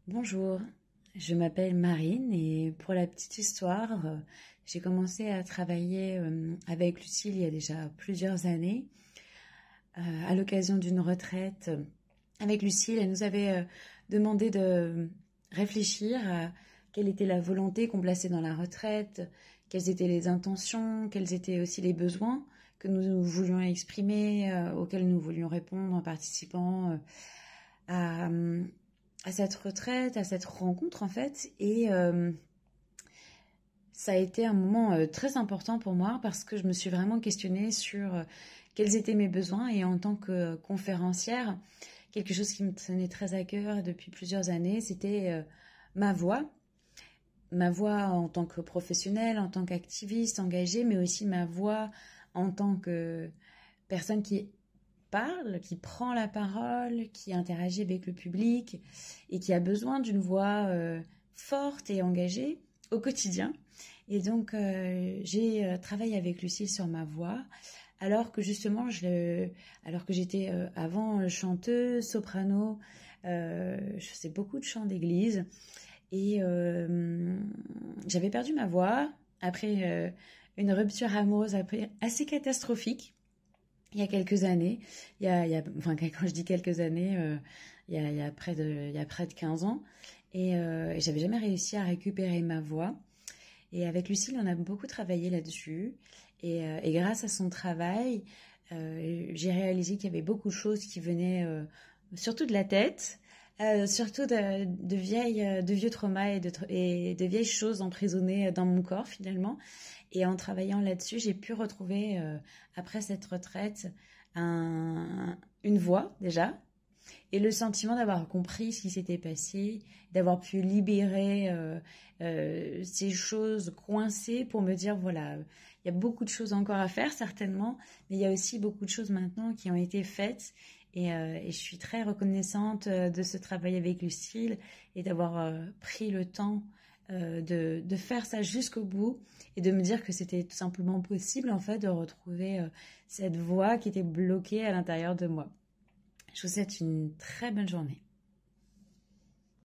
Bonjour, je m'appelle Marine et pour la petite histoire, j'ai commencé à travailler avec Lucille il y a déjà plusieurs années à l'occasion d'une retraite. Avec Lucille, elle nous avait demandé de réfléchir à quelle était la volonté qu'on plaçait dans la retraite, quelles étaient les intentions, quels étaient aussi les besoins que nous voulions exprimer, auxquels nous voulions répondre en participant à, à cette retraite, à cette rencontre en fait. Et ça a été un moment très important pour moi parce que je me suis vraiment questionnée sur quels étaient mes besoins. Et en tant que conférencière, quelque chose qui me tenait très à cœur depuis plusieurs années, c'était ma voix. Ma voix en tant que professionnelle, en tant qu'activiste engagée, mais aussi ma voix en tant que personne qui parle, qui prend la parole, qui interagit avec le public et qui a besoin d'une voix forte et engagée au quotidien. Et donc, j'ai travaillé avec Lucille sur ma voix, alors que justement, alors que j'étais avant chanteuse, soprano, je faisais beaucoup de chants d'église et j'avais perdu ma voix après une rupture amoureuse assez catastrophique. Il y a quelques années, enfin, quand je dis quelques années, il y a près de 15 ans, et j'avais jamais réussi à récupérer ma voix. Et avec Lucille, on a beaucoup travaillé là-dessus, et grâce à son travail, j'ai réalisé qu'il y avait beaucoup de choses qui venaient surtout de la tête, surtout de vieux traumas et de vieilles choses emprisonnées dans mon corps finalement. Et en travaillant là-dessus, j'ai pu retrouver, après cette retraite, une voix déjà, et le sentiment d'avoir compris ce qui s'était passé, d'avoir pu libérer ces choses coincées pour me dire, voilà, il y a beaucoup de choses encore à faire certainement, mais il y a aussi beaucoup de choses maintenant qui ont été faites. Et je suis très reconnaissante de ce travail avec Lucille et d'avoir pris le temps de faire ça jusqu'au bout et de me dire que c'était tout simplement possible en fait de retrouver cette voix qui était bloquée à l'intérieur de moi. Je vous souhaite une très bonne journée.